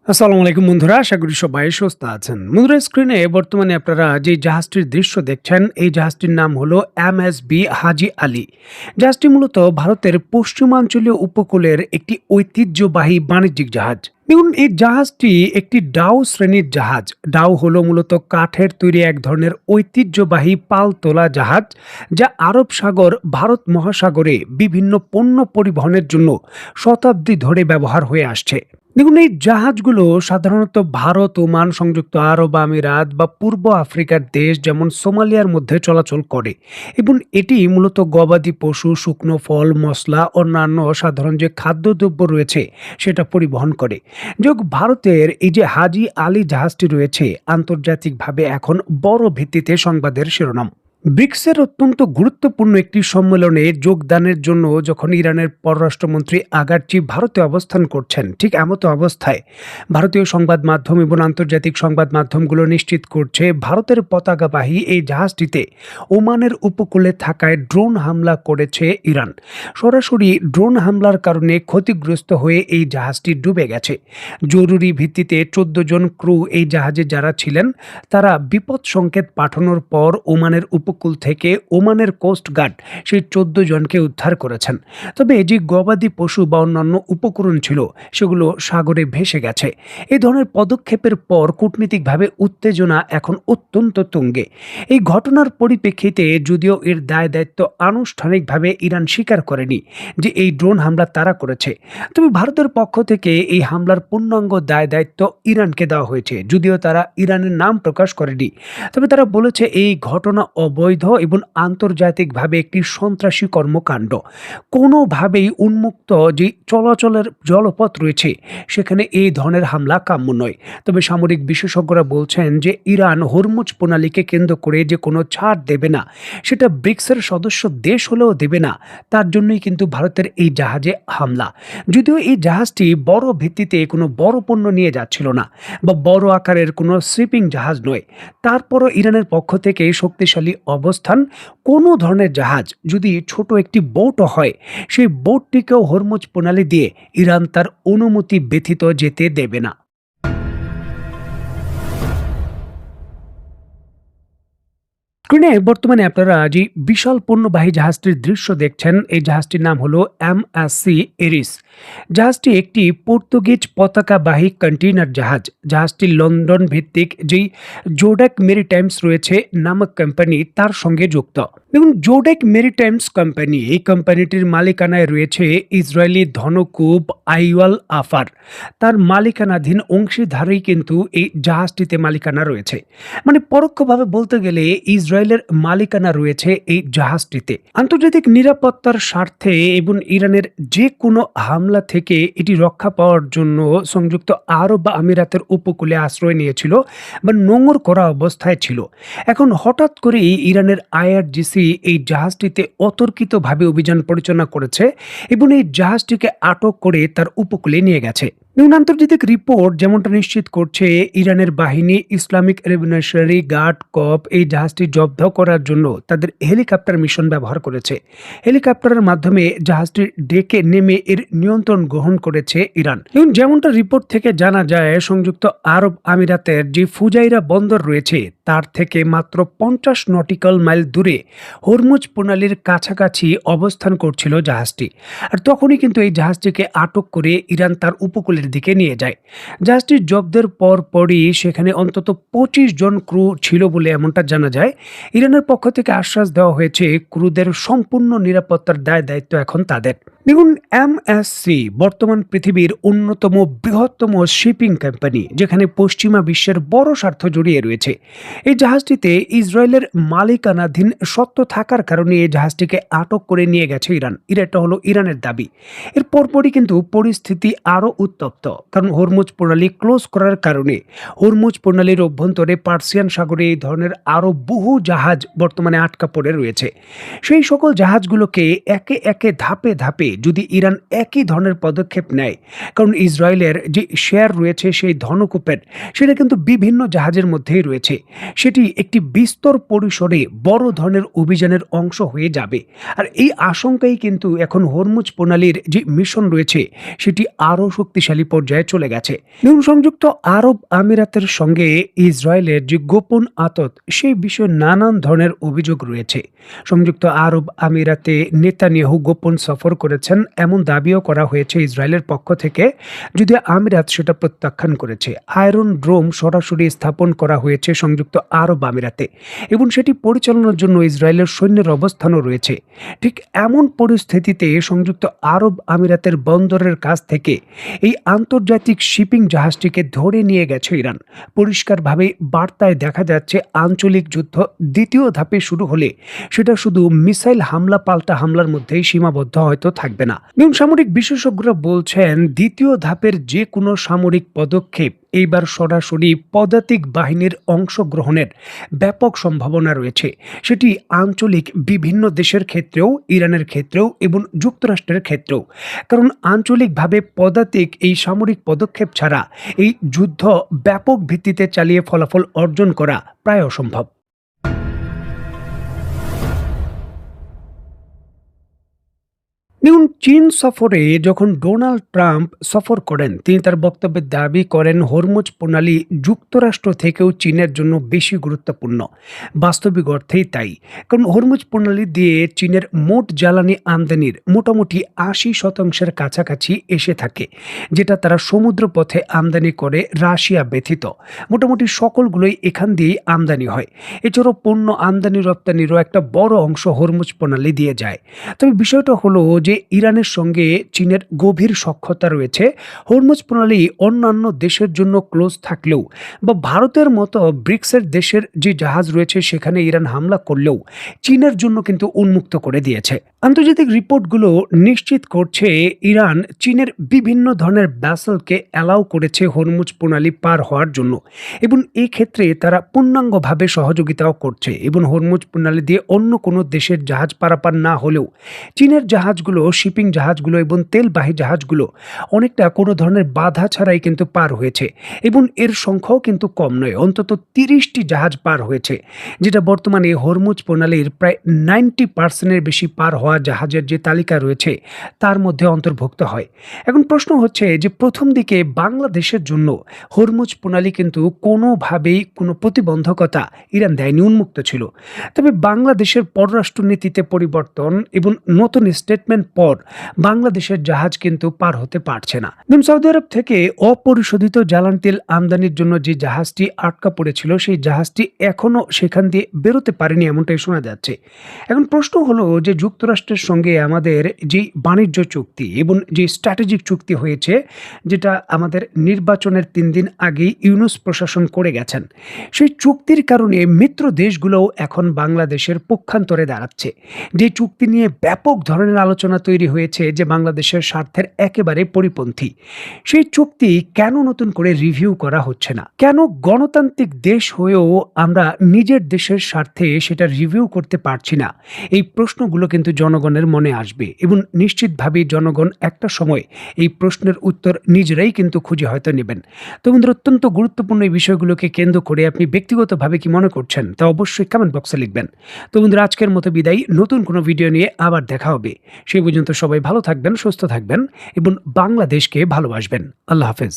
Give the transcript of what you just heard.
আসসালামু আলাইকুম বন্ধুরা, আশা করি সবাই সুস্থ আছেন। বন্ধুরা, স্ক্রিনে বর্তমানে আপনারা যে জাহাজটির দৃশ্য দেখছেন, এই জাহাজটির নাম হলো এমএসবি হাজী আলী। জাহাজটি মূলত ভারতের পশ্চিমাঞ্চলীয় উপকূলের একটি ঐতিহ্যবাহী বাণিজ্যিক জাহাজ। দেখুন, এই জাহাজটি একটি ডাউ শ্রেণীর জাহাজ। ডাউ হলো মূলত কাঠের তৈরি এক ধরনের ঐতিহ্যবাহী পালতোলা জাহাজ, যা আরব সাগর, ভারত মহাসাগরে বিভিন্ন পণ্য পরিবহনের জন্য শতাব্দী ধরে ব্যবহার হয়ে আসছে। দেখুন, এই জাহাজগুলো সাধারণত ভারত, ওমান, সংযুক্ত আরব আমিরাত বা পূর্ব আফ্রিকার দেশ যেমন সোমালিয়ার মধ্যে চলাচল করে এবং এটি মূলত গবাদি পশু, শুকনো ফল, মশলা, অন্যান্য সাধারণ যে খাদ্যদ্রব্য রয়েছে সেটা পরিবহন করে। যোগ ভারতের এই যে হাজি আলী জাহাজটি রয়েছে আন্তর্জাতিকভাবে এখন বড় ভিত্তিতে সংবাদের শিরোনাম। ব্রিক্সের অত্যন্ত গুরুত্বপূর্ণ একটি সম্মেলনে যোগদানের জন্য যখন ইরানের পররাষ্ট্রমন্ত্রী আগারচি ভারতে অবস্থান করছেন, ঠিক এমতো অবস্থায় ভারতীয় সংবাদ মাধ্যম এবং আন্তর্জাতিক সংবাদ মাধ্যমগুলো নিশ্চিত করছে ভারতের পতাকাবাহী এই জাহাজটিতে ওমানের উপকূলে থাকায় ড্রোন হামলা করেছে ইরান। সরাসরি ড্রোন হামলার কারণে ক্ষতিগ্রস্ত হয়ে এই জাহাজটি ডুবে গেছে। জরুরি ভিত্তিতে ১৪ জন ক্রু এই জাহাজে যারা ছিলেন তারা বিপদ সংকেত পাঠানোর পর ওমানের উপকূল থেকে ওমানের কোস্ট গার্ড সেই ১৪ জনকে উদ্ধার করেছেন। তবে যে গবাদি পশু বা অন্যান্য উপকরণ ছিল সেগুলো সাগরে ভেসে গেছে। এই ধরনের পদক্ষেপের পর কূটনীতিকভাবে উত্তেজনা এখন অত্যন্ত তুঙ্গে। এই ঘটনার পরিপ্রেক্ষিতে যদিও এর দায় দায়িত্ব আনুষ্ঠানিকভাবে ইরান স্বীকার করেনি যে এই ড্রোন হামলা তারা করেছে, তবে ভারতের পক্ষ থেকে এই হামলার পূর্ণাঙ্গ দায় দায়িত্ব ইরানকে দেওয়া হয়েছে। যদিও তারা ইরানের নাম প্রকাশ করেনি, তবে তারা বলেছে এই ঘটনা অবৈধ এবং আন্তর্জাতিকভাবে একটি সন্ত্রাসী কর্মকাণ্ড। কোনোভাবেই উন্মুক্ত যে চলাচলের জলপথ রয়েছে সেখানে এই ধরনের হামলা কাম্য নয়। তবে সামরিক বিশেষজ্ঞরা বলছেন যে ইরান হরমুজ প্রণালীকে কেন্দ্র করে যে কোনো ছাড় দেবে না, সেটা ব্রিক্সের সদস্য দেশ হলেও দেবে না। তার জন্যই কিন্তু ভারতের এই জাহাজে হামলা। যদিও এই জাহাজটি বড় ভিত্তিতে কোনো বড় পণ্য নিয়ে যাচ্ছিল না বা বড় আকারের কোনো শিপিং জাহাজ নয়, তারপরও ইরানের পক্ষ থেকে শক্তিশালী অবস্থান। কোনো ধরনের জাহাজ যদি ছোট একটি বোটও হয়, সেই বোটটিকেও হরমুজ প্রণালী দিয়ে ইরান তার অনুমতি ব্যতীত যেতে দেবে না। স্ক্রিনে বর্তমানে আপনারা যে বিশাল পণ্যবাহী জাহাজটির দৃশ্য দেখছেন, এই জাহাজটির নাম হলো এমএসসি এরিস। জাহাজটি একটি পর্তুগিজ পতাকাবাহী কন্টেইনার জাহাজ। জাহাজটি লন্ডন ভিত্তিক যেই জোডেক মেরিটাইমস রয়েছে নামক কোম্পানি তার সঙ্গে যুক্ত। দেখুন, জোডেক মেরিটাইমস কোম্পানি, এই কোম্পানিটির মালিকানায় রয়েছে ইসরায়েলি ধনকুব আইওয়াল আফার। তার মালিকানাধীন অংশীদারেই কিন্তু এই জাহাজটিতে মালিকানা রয়েছে। মানে পরোক্ষভাবে বলতে গেলে ইসরায়েলের মালিকানা রয়েছে এই জাহাজটিতে। আন্তর্জাতিক নিরাপত্তার স্বার্থে এবং ইরানের যে কোনো হামলা থেকে এটি রক্ষা পাওয়ার জন্য সংযুক্ত আরব আমিরাতের উপকূলে আশ্রয় নিয়েছিল বা নোঙর করা অবস্থায় ছিল। এখন হঠাৎ করেই ইরানের আইআরজিসি এই জাহাজটিতে অতর্কিতভাবে অভিযান পরিচালনা করেছে এবং এই জাহাজটিকে আটক করে তার উপকূলে নিয়ে গেছে। আন্তর্জাতিক রিপোর্ট যেমনটা নিশ্চিত করছে, ইরানের বাহিনী ইসলামিক রেভলিউশনারি গার্ড কর্পস এই জাহাজটি জব্দ করার জন্য তাদের হেলিকপ্টার মিশন ব্যবহার করেছে। হেলিকপ্টারের মাধ্যমে জাহাজটির ডেকে নেমে এর নিয়ন্ত্রণ গ্রহণ করেছে ইরান। এবং যেমনটা রিপোর্ট থেকে জানা যায়, সংযুক্ত আরব আমিরাতের যে ফুজাইরা বন্দর রয়েছে তার থেকে মাত্র 50 নটিক্যাল মাইল দূরে হরমুজ প্রণালীর কাছাকাছি অবস্থান করছিল জাহাজটি। আর তখনই কিন্তু এই জাহাজটিকে আটক করে ইরান তার উপকূলের দিকে নিয়ে যায়। জাহাজটির জব্দের পরই সেখানে অন্তত 25 জন ক্রু ছিল বলে এমনটা জানা যায়। ইরানের পক্ষ থেকে আশ্বাস দেওয়া হয়েছে ক্রুদের সম্পূর্ণ নিরাপত্তার দায় দায়িত্ব এখন তাদের। দেখুন, এমএসসি বর্তমান পৃথিবীর অন্যতম বৃহত্তম শিপিং কোম্পানি, যেখানে পশ্চিমা বিশ্বের বড় স্বার্থ জড়িয়ে রয়েছে। এই জাহাজটিতে ইসরায়েলের মালিকানাধীন সত্ত্ব থাকার কারণে এই জাহাজটিকে আটক করে নিয়ে গেছে ইরান। এটা হলো ইরানের দাবি। এর পরপরই কিন্তু পরিস্থিতি আরও উত্তপ্ত, কারণ হরমুজ প্রণালী ক্লোজ করার কারণে হরমুজ প্রণালীর অভ্যন্তরে পার্সিয়ান সাগরে এই ধরনের আরও বহু জাহাজ বর্তমানে আটকা পড়ে রয়েছে। সেই সকল জাহাজগুলোকে একে একে ধাপে ধাপে যদি ইরান একই ধরনের পদক্ষেপ নেয়, কারণ ইসরায়েলের যে শেয়ার রয়েছে সেই ধনকুপের, সেটা কিন্তু বিভিন্ন জাহাজের মধ্যেই রয়েছে, সেটি একটি বিস্তর পরিসরে বড় ধরনের অভিযানের অংশ হয়ে যাবে। আর এই আশঙ্কাই কিন্তু এখন হরমুজ প্রণালীর যে মিশন রয়েছে সেটি আরও শক্তিশালী পর্যায়ে চলে গেছে। দেখুন, সংযুক্ত আরব আমিরাতের সঙ্গে ইসরায়েলের যে গোপন আঁতত সেই বিষয়ে নানান ধরনের অভিযোগ রয়েছে। সংযুক্ত আরব আমিরাতে নেতানিয়াহু গোপন সফর করেছেন এমন দাবিও করা হয়েছে ইসরায়েলের পক্ষ থেকে, যদিও আমিরাত সেটা প্রত্যাখ্যান করেছে। আয়রন ড্রোম সরাসরি স্থাপন করা হয়েছে সংযুক্ত আরব আমিরাতে এবং সেটি পরিচালনার জন্য ইসরায়েলের সৈন্যের অবস্থানও রয়েছে। ঠিক এমন পরিস্থিতিতে সংযুক্ত আরব আমিরাতের বন্দরের কাছ থেকে এই আন্তর্জাতিক শিপিং জাহাজটিকে ধরে নিয়ে গেছে ইরান। পরিষ্কারভাবে বার্তায় দেখা যাচ্ছে আঞ্চলিক যুদ্ধ দ্বিতীয় ধাপে শুরু হলে সেটা শুধু মিসাইল হামলা পাল্টা হামলার মধ্যেই সীমাবদ্ধ হয়তো থাকবে না। এবং সামরিক বিশেষজ্ঞরা বলছেন দ্বিতীয় ধাপের যে কোনো সামরিক পদক্ষেপ এইবার সরাসরি পদাতিক বাহিনীর অংশগ্রহণের ব্যাপক সম্ভাবনা রয়েছে। সেটি আঞ্চলিক বিভিন্ন দেশের ক্ষেত্রেও, ইরানের ক্ষেত্রেও এবং যুক্তরাষ্ট্রের ক্ষেত্রেও। কারণ আঞ্চলিকভাবে পদাতিক এই সামরিক পদক্ষেপ ছাড়া এই যুদ্ধ ব্যাপক ভিত্তিতে চালিয়ে ফলাফল অর্জন করা প্রায় অসম্ভব। দেখুন, চীন সফরে যখন ডোনাল্ড ট্রাম্প সফর করেন, তিনি তার বক্তব্যে দাবি করেন হরমুজ প্রণালী যুক্তরাষ্ট্র থেকেও চীনের জন্য বেশি গুরুত্বপূর্ণ। বাস্তবিক অর্থেই তাই। কারণ হরমুজ প্রণালী দিয়ে চীনের মোট জ্বালানি আমদানির মোটামুটি ৮০% কাছাকাছি এসে থাকে, যেটা তারা সমুদ্র পথে আমদানি করে রাশিয়া ব্যতীত। মোটামুটি সকলগুলোই এখান দিয়েই আমদানি হয়। এছাড়াও পণ্য আমদানি রপ্তানিরও একটা বড় অংশ হরমুজ প্রণালী দিয়ে যায়। তবে বিষয়টা হলো যে ইরানের সঙ্গে চীনের গভীর সখ্যতা রয়েছে। হরমুজ প্রণালী অন্যান্য দেশের জন্য ক্লোজ থাকলেও বা ভারতের মতো ব্রিক্সের দেশের যে জাহাজ রয়েছে সেখানে ইরান হামলা করলেও চীনের জন্য কিন্তু উন্মুক্ত করে দিয়েছে। আন্তর্জাতিক রিপোর্টগুলো নিশ্চিত করছে ইরান চীনের বিভিন্ন ধরনের ভ্যাসেলকে অ্যালাউ করেছে হরমুজ প্রণালী পার হওয়ার জন্য এবং এই ক্ষেত্রে তারা পূর্ণাঙ্গভাবে সহযোগিতাও করছে এবং হরমুজ প্রণালী দিয়ে অন্য কোনো দেশের জাহাজ পারাপার না হলেও চীনের জাহাজগুলো, শিপিং জাহাজগুলো এবং তেলবাহী জাহাজগুলো অনেকটা কোনো ধরনের বাধা ছাড়াই কিন্তু পার হয়েছে এবং এর সংখ্যাও কিন্তু কম নয়। অন্তত ৩০টি জাহাজ পার হয়েছে, যেটা বর্তমানে হরমুজ প্রণালীর প্রায় 90% বেশি পার হওয়া জাহাজের যে তালিকা রয়েছে তার মধ্যে অন্তর্ভুক্ত হয়। এখন প্রশ্ন হচ্ছে যে প্রথম দিকে বাংলাদেশের জন্য হরমুজ প্রণালী কিন্তু কোনোভাবেই কোনো প্রতিবন্ধকতা ইরান দেয়নি, উন্মুক্ত ছিল। তবে বাংলাদেশের পররাষ্ট্রনীতিতে পরিবর্তন এবং নতুন স্টেটমেন্ট পর বাংলাদেশের জাহাজ কিন্তু পার হতে পারছে না। সৌদি আরব থেকে অপরিশোধিত জ্বালানি তেল আমদানির জন্য যে জাহাজটি আটকা পড়েছিল সেই জাহাজটি এখনো সেখান দিয়ে বেরোতে পারেনি, এমনটাই শোনা যাচ্ছে। এখন প্রশ্ন হলো যে যুক্তরাষ্ট্রের সঙ্গে আমাদের যে বাণিজ্য চুক্তি এবং যে স্ট্র্যাটেজিক চুক্তি হয়েছে, যেটা আমাদের নির্বাচনের 3 দিন আগেই ইউনূস প্রশাসন করে গেছেন, সেই চুক্তির কারণে মিত্র দেশগুলোও এখন বাংলাদেশের পক্ষান্তরে দাঁড়াচ্ছে। যে চুক্তি নিয়ে ব্যাপক ধরনের আলোচনা তৈরি হয়েছে যে বাংলাদেশের স্বার্থের একেবারে পরিপন্থী, সেই চুক্তি কেন নতুন করে রিভিউ করা হচ্ছে না? কেন গণতান্ত্রিক দেশ হয়েও আমরা নিজের দেশের স্বার্থে সেটা রিভিউ করতে পারছি না? এই প্রশ্নগুলো কিন্তু জনগণের মনে আসবে এবং নিশ্চিতভাবেই জনগণ একটা সময় এই প্রশ্নের উত্তর নিজেরাই কিন্তু খুঁজে হয়তো নেবেন। তো বন্ধুরা, অত্যন্ত গুরুত্বপূর্ণ এই বিষয়গুলোকে কেন্দ্র করে আপনি ব্যক্তিগতভাবে কি মনে করছেন তা অবশ্যই কমেন্ট বক্সে লিখবেন। তো বন্ধুরা, আজকের মতো বিদায়। নতুন কোনো ভিডিও নিয়ে আবার দেখা হবে। সেই পর্যন্ত সবাই ভালো থাকবেন, সুস্থ থাকবেন এবং বাংলাদেশকে ভালোবাসবেন। আল্লাহ হাফেজ।